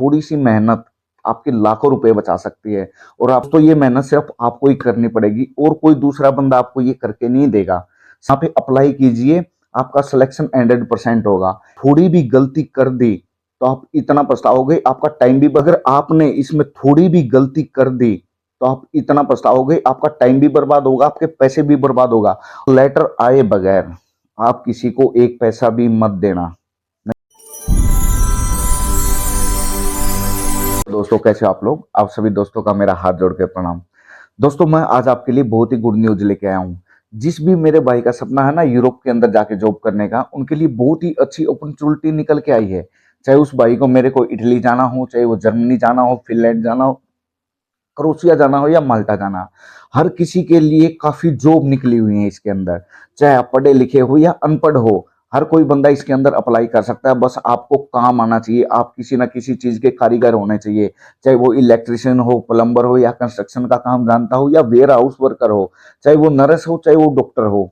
थोड़ी सी मेहनत आपके लाखों रुपए बचा सकती है। और आप तो ये मेहनत सिर्फ आपको ही करनी पड़ेगी और कोई दूसरा बंदा आपको ये करके नहीं देगा। यहाँ पे अप्लाई कीजिए, आपका सिलेक्शन 100% होगा। थोड़ी भी गलती कर दी तो आप इतना पछताओगे, आपका टाइम भी, अगर आपने इसमें थोड़ी भी गलती कर दी तो आप इतना पछताओगे, आपका टाइम भी बर्बाद होगा, आपके पैसे भी बर्बाद होगा। लेटर आए बगैर आप किसी को एक पैसा भी मत देना। दोस्तों कैसे आप लोग, आप सभी दोस्तों का मेरा हाथ जोड़ के प्रणाम। दोस्तों मैं आज आपके लिए बहुत ही गुड न्यूज लेके आया हूँ। जिस भी मेरे भाई का सपना है ना यूरोप के अंदर जाके जॉब करने का, उनके लिए बहुत ही अच्छी अपॉर्चुनिटी निकल के आई है। चाहे उस भाई को मेरे को इटली जाना हो, चाहे वो जर्मनी जाना हो, फिनलैंड जाना हो, क्रोशिया जाना हो या माल्टा जाना, हर किसी के लिए काफी जॉब निकली हुई है इसके अंदर। चाहे आप पढ़े लिखे हो या अनपढ़ हो, हर कोई बंदा इसके अंदर अप्लाई कर सकता है। बस आपको काम आना चाहिए, आप किसी ना किसी चीज के कारीगर होने चाहिए। चाहे वो इलेक्ट्रिशियन हो, प्लम्बर हो या कंस्ट्रक्शन का काम जानता हो या वेयर हाउस वर्कर हो, चाहे वो नर्स हो, चाहे वो डॉक्टर हो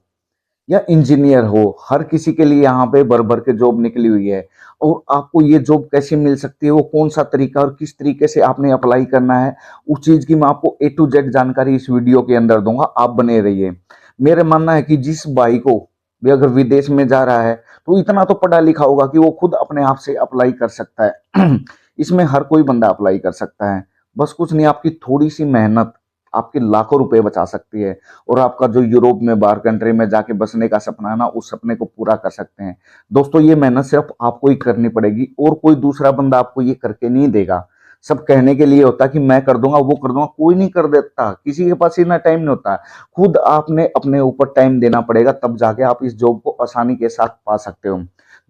या इंजीनियर हो, हर किसी के लिए यहाँ पे भर भर के जॉब निकली हुई है। और आपको ये जॉब कैसे मिल सकती है, वो कौन सा तरीका और किस तरीके से आपने अप्लाई करना है, उस चीज की मैं आपको A to Z जानकारी इस वीडियो के अंदर दूंगा। आप बने रहिए। मेरा मानना है कि जिस भाई को भी अगर विदेश में जा रहा है तो इतना तो पढ़ा लिखा होगा कि वो खुद अपने आप से अप्लाई कर सकता है। इसमें हर कोई बंदा अप्लाई कर सकता है। बस कुछ नहीं, आपकी थोड़ी सी मेहनत आपके लाखों रुपए बचा सकती है। और आपका जो यूरोप में बाहर कंट्री में जाके बसने का सपना है ना, उस सपने को पूरा कर सकते हैं। दोस्तों ये मेहनत सिर्फ आपको ही करनी पड़ेगी और कोई दूसरा बंदा आपको ये करके नहीं देगा। सब कहने के लिए होता है कि मैं कर दूंगा, वो कर दूंगा, कोई नहीं कर देता, किसी के पास इतना टाइम नहीं होता। खुद आपने अपने ऊपर टाइम देना पड़ेगा, तब जाके आप इस जॉब को आसानी के साथ पा सकते हो।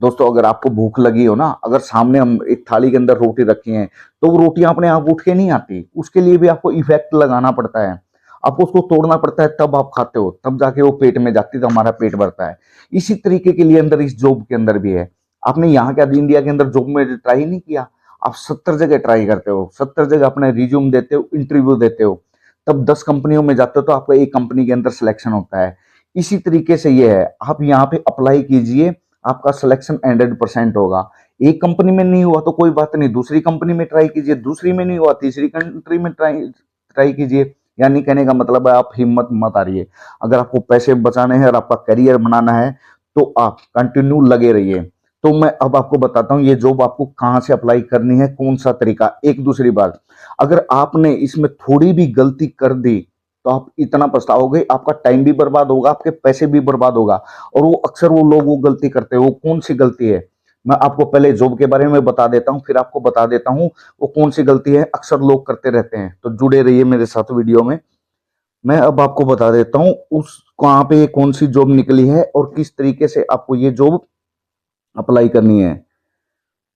दोस्तों अगर आपको भूख लगी हो ना, अगर सामने हम एक थाली के अंदर रोटी रखी है, तो वो रोटियां अपने आप उठ के नहीं आती, उसके लिए भी आपको इफेक्ट लगाना पड़ता है। आपको उसको तोड़ना पड़ता है, तब आप खाते हो, तब जाके वो पेट में जाती है, तो हमारा पेट भरता है। इसी तरीके के लिए अंदर इस जॉब के अंदर भी है। आपने यहाँ के इंडिया के अंदर जॉब में ट्राई नहीं किया, आप 70 जगह ट्राई करते हो, 70 जगह अपने रिज्यूम देते हो, इंटरव्यू देते हो, तब 10 कंपनियों में जाते हो तो आपका एक कंपनी के अंदर सिलेक्शन होता है। इसी तरीके से ये है, आप यहाँ पे अप्लाई कीजिए, आपका सिलेक्शन 100% होगा। एक कंपनी में नहीं हुआ तो कोई बात नहीं, दूसरी कंपनी में ट्राई कीजिए, दूसरी में नहीं हुआ तीसरी कंट्री में ट्राई ट्राई कीजिए। यानी कहने का मतलब है आप हिम्मत मत हारिए। अगर आपको पैसे बचाने हैं और आपका करियर बनाना है तो आप कंटिन्यू लगे रहिए। तो मैं अब आपको बताता हूँ ये जॉब आपको कहाँ से अप्लाई करनी है, कौन सा तरीका। एक दूसरी बात, अगर आपने इसमें थोड़ी भी गलती कर दी तो आप इतना पछताओगे, आपका टाइम भी बर्बाद होगा, आपके पैसे भी बर्बाद होगा। और वो अक्सर वो लोग वो गलती करते हैं, वो कौन सी गलती है मैं आपको पहले जॉब के बारे में बता देता हूँ, फिर आपको बता देता हूँ वो कौन सी गलती है अक्सर लोग करते रहते हैं। तो जुड़े रहिए मेरे साथ वीडियो में। मैं अब आपको बता देता हूँ उस कहाँ पे कौन सी जॉब निकली है और किस तरीके से आपको ये जॉब अप्लाई करनी है।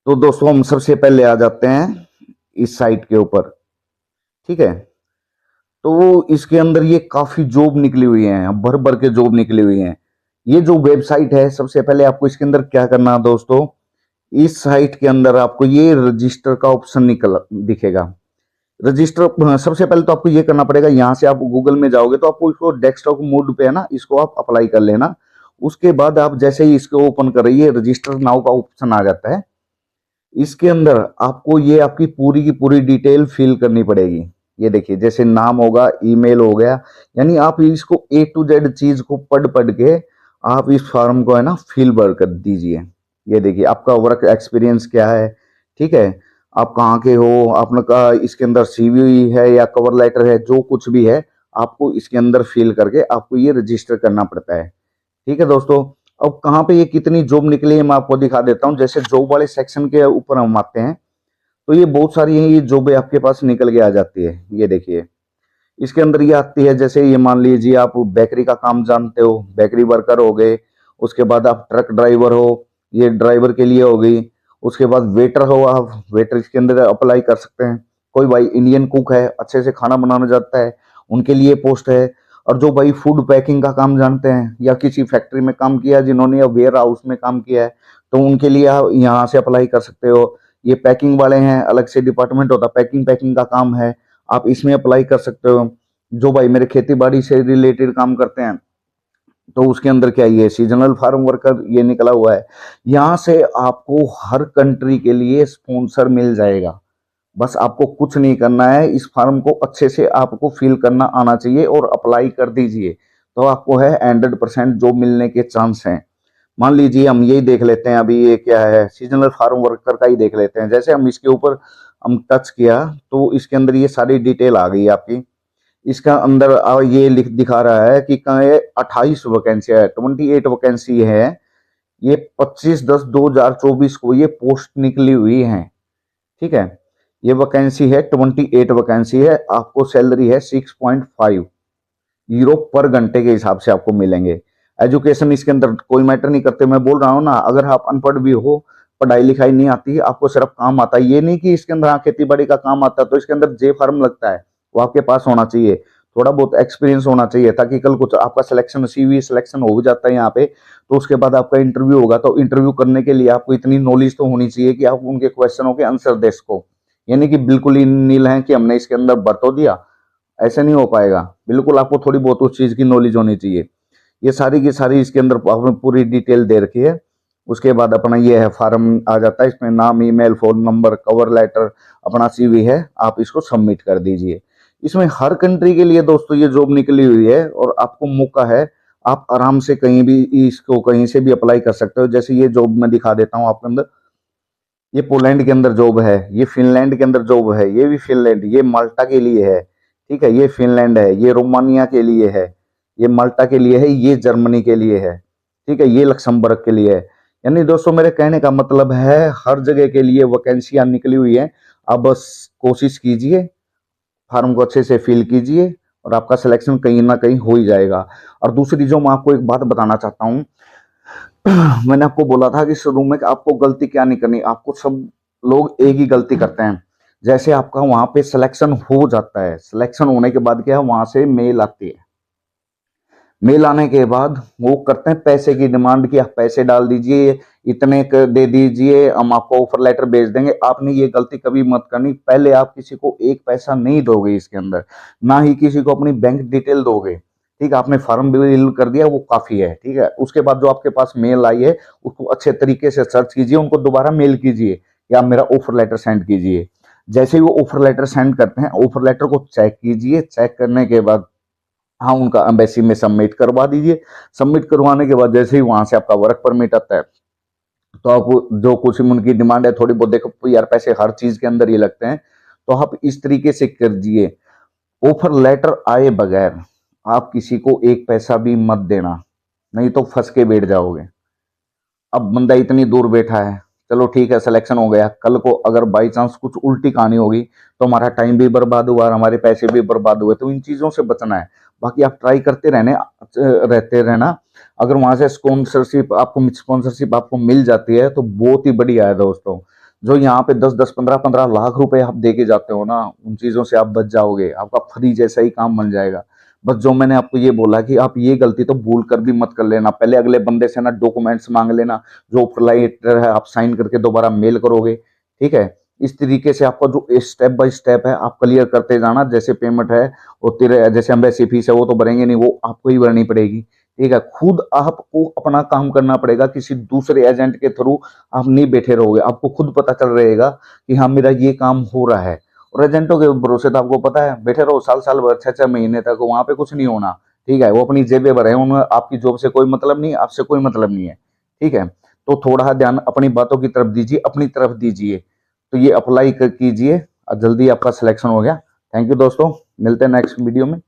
तो दोस्तों हम सबसे पहले आ जाते हैं इस साइट के ऊपर, ठीक है। तो इसके अंदर ये काफी जॉब निकली हुई है, भर भर के जॉब निकली हुई है। ये जो वेबसाइट है, सबसे पहले आपको इसके अंदर क्या करना है दोस्तों, इस साइट के अंदर आपको ये रजिस्टर का ऑप्शन निकल दिखेगा। रजिस्टर सबसे पहले तो आपको ये करना पड़ेगा, यहाँ से आप गूगल में जाओगे तो आपको इसको डेस्कटॉप मोड पे है ना, इसको आप अप्लाई कर लेना। उसके बाद आप जैसे ही इसको ओपन कर रही है, रजिस्टर नाउ का ऑप्शन आ जाता है। इसके अंदर आपको ये आपकी पूरी की पूरी डिटेल फिल करनी पड़ेगी। ये देखिए जैसे नाम होगा, ईमेल हो गया, यानी आप इसको A to Z चीज को पढ़ पढ़ के आप इस फॉर्म को है ना फिल भर कर दीजिए। ये देखिए आपका वर्क एक्सपीरियंस क्या है, ठीक है, आप कहाँ के हो, आपका इसके अंदर CV है या कवर लेटर है, जो कुछ भी है आपको इसके अंदर फिल करके आपको ये रजिस्टर करना पड़ता है। ठीक है दोस्तों, अब कहाँ पे ये कितनी जॉब निकली है मैं आपको दिखा देता हूँ। जैसे जॉब वाले सेक्शन के ऊपर हम आते हैं तो ये बहुत सारी ये जॉबें आपके पास निकल के आ जाती है। ये देखिए इसके अंदर ये आती है, जैसे ये मान लीजिए आप बेकरी का काम जानते हो, बेकरी वर्कर हो गए। उसके बाद आप ट्रक ड्राइवर हो, ये ड्राइवर के लिए हो गई। उसके बाद वेटर हो, आप वेटर के अंदर अप्लाई कर सकते हैं। कोई भाई इंडियन कुक है, अच्छे से खाना बनाना जानता है, उनके लिए पोस्ट है। और जो भाई फूड पैकिंग का काम जानते हैं या किसी फैक्ट्री में काम किया है जिन्होंने, या वेयर हाउस में काम किया है, तो उनके लिए आप यहाँ से अप्लाई कर सकते हो। ये पैकिंग वाले हैं, अलग से डिपार्टमेंट होता है, पैकिंग पैकिंग का काम है, आप इसमें अप्लाई कर सकते हो। जो भाई मेरे खेती बाड़ी से रिलेटेड काम करते हैं तो उसके अंदर क्या, ये सीजनल फार्म वर्कर ये निकला हुआ है। यहाँ से आपको हर कंट्री के लिए स्पॉन्सर मिल जाएगा। बस आपको कुछ नहीं करना है, इस फॉर्म को अच्छे से आपको फिल करना आना चाहिए और अप्लाई कर दीजिए, तो आपको है 100% जॉब मिलने के चांस हैं। मान लीजिए हम यही देख लेते हैं, अभी ये क्या है, सीजनल फार्म वर्कर का ही देख लेते हैं। जैसे हम इसके ऊपर हम टच किया तो इसके अंदर ये सारी डिटेल आ गई आपकी। इसका अंदर ये लिख दिखा रहा है कि कहाँ है, 28 वैकेंसी है, 28 वैकेंसी है। ये 25/10/2024 को ये पोस्ट निकली हुई है। ठीक है, ये वैकेंसी है, 28 वैकेंसी है। आपको सैलरी है 6.5 यूरो पर घंटे के हिसाब से आपको मिलेंगे। एजुकेशन इसके अंदर कोई मैटर नहीं करते, मैं बोल रहा हूँ ना, अगर आप अनपढ़ भी हो, पढ़ाई लिखाई नहीं आती, आपको सिर्फ काम आता है, ये नहीं कि इसके अंदर खेती बाड़ी का काम आता है तो इसके अंदर जे फार्म लगता है, वो आपके पास होना चाहिए। थोड़ा बहुत एक्सपीरियंस होना चाहिए, ताकि कल कुछ आपका सिलेक्शन, सीवी सिलेक्शन हो जाता है यहाँ पे, तो उसके बाद आपका इंटरव्यू होगा, तो इंटरव्यू करने के लिए आपको इतनी नॉलेज तो होनी चाहिए कि आप उनके क्वेश्चनों के आंसर दे सको। यानी कि बिल्कुल ही नील है कि हमने इसके अंदर भर तो दिया, ऐसे नहीं हो पाएगा। बिल्कुल आपको थोड़ी बहुत उस चीज की नॉलेज होनी चाहिए। ये सारी की सारी इसके अंदर आपने पूरी डिटेल दे रखी है। उसके बाद अपना ये है फॉर्म आ जाता है, इसमें नाम, email, phone number, cover letter, अपना सीवी है, आप इसको सबमिट कर दीजिए। इसमें हर कंट्री के लिए दोस्तों ये जॉब निकली हुई है और आपको मौका है, आप आराम से कहीं भी इसको कहीं से भी अप्लाई कर सकते हो। जैसे ये जॉब मैं दिखा देता हूँ आपके अंदर, ये पोलैंड के अंदर जॉब है, ये फिनलैंड के अंदर जॉब है, ये भी फिनलैंड, ये माल्टा के लिए है। ठीक है, ये फिनलैंड है, ये रोमानिया के लिए है, ये माल्टा के लिए है, ये जर्मनी के लिए है। ठीक है, ये लक्समबर्ग के लिए है। यानी दोस्तों मेरे कहने का मतलब है, हर जगह के लिए वैकेंसियां निकली हुई है। आप बस कोशिश कीजिए, फॉर्म को अच्छे से फिल कीजिए और आपका सिलेक्शन कहीं ना कहीं हो ही जाएगा। और दूसरी जो मैं आपको एक बात बताना चाहता हूँ, मैंने आपको बोला था कि शुरू में आपको गलती क्या नहीं करनी, आपको सब लोग एक ही गलती करते हैं। जैसे आपका वहां पे सिलेक्शन हो जाता है, सिलेक्शन होने के बाद क्या है, वहां से मेल आती है, मेल आने के बाद वो करते हैं पैसे की डिमांड की, आप पैसे डाल दीजिए, इतने दे दीजिए, हम आपको ऑफर लेटर भेज देंगे। आपने ये गलती कभी मत करनी, पहले आप किसी को एक पैसा नहीं दोगे इसके अंदर, ना ही किसी को अपनी बैंक डिटेल दोगे। ठीक है, आपने फॉर्म फिल कर दिया, वो काफी है। ठीक है, उसके बाद जो आपके पास मेल आई है, उसको अच्छे तरीके से सर्च कीजिए, उनको दोबारा मेल कीजिए कि आप मेरा ऑफर लेटर सेंड कीजिए। जैसे ही वो ऑफर लेटर सेंड करते हैं, ऑफर लेटर को चेक कीजिए, चेक करने के बाद हाँ उनका एम्बेसी में सबमिट करवा दीजिए। सबमिट करवाने के बाद जैसे ही वहां से आपका वर्क परमिट आता है, तो आप जो कुछ उनकी डिमांड है थोड़ी बहुत, देखो यार पैसे हर चीज के अंदर ही लगते हैं, तो आप इस तरीके से कीजिए, ऑफर लेटर आए बगैर आप किसी को एक पैसा भी मत देना, नहीं तो फंस के बैठ जाओगे। अब बंदा इतनी दूर बैठा है, चलो ठीक है सिलेक्शन हो गया, कल को अगर बाई चांस कुछ उल्टी कहानी होगी तो हमारा टाइम भी बर्बाद हुआ और हमारे पैसे भी बर्बाद हुए। तो इन चीजों से बचना है। बाकी आप ट्राई करते रहते रहना। अगर वहां से स्पॉन्सरशिप आपको मिल जाती है तो बहुत ही बढ़िया है दोस्तों। जो यहाँ पे 10-10 15-15 लाख रुपए आप दे के जाते हो ना, उन चीजों से आप बच जाओगे, आपका फ्री जैसा ही काम बन जाएगा। बस जो मैंने आपको ये बोला कि आप ये गलती तो भूल कर भी मत कर लेना, पहले अगले बंदे से ना डॉक्यूमेंट्स मांग लेना, जो ऑफर लेटर है आप साइन करके दोबारा मेल करोगे। ठीक है, इस तरीके से आपका जो स्टेप बाय स्टेप है आप क्लियर करते जाना। जैसे पेमेंट है वो तेरे, जैसे एम्बेसी फीस है वो तो भरेंगे नहीं, वो आपको ही भरनी पड़ेगी। ठीक है, खुद आपको अपना काम करना पड़ेगा, किसी दूसरे एजेंट के थ्रू आप नहीं बैठे रहोगे, आपको खुद पता चल रहेगा कि हाँ मेरा ये काम हो रहा है। और एजेंटों के भरोसे तो आपको पता है बैठे रहो साल साल भर, 6-6 महीने तक, वहां पे कुछ नहीं होना। ठीक है, वो अपनी जेबें भरे हैं, उन्हें आपकी जॉब से कोई मतलब नहीं, आपसे कोई मतलब नहीं है। ठीक है, तो थोड़ा ध्यान अपनी बातों की तरफ दीजिए, अपनी तरफ दीजिए। तो ये अप्लाई कीजिए और जल्दी आपका सिलेक्शन हो गया। थैंक यू दोस्तों, मिलते हैं नेक्स्ट वीडियो में।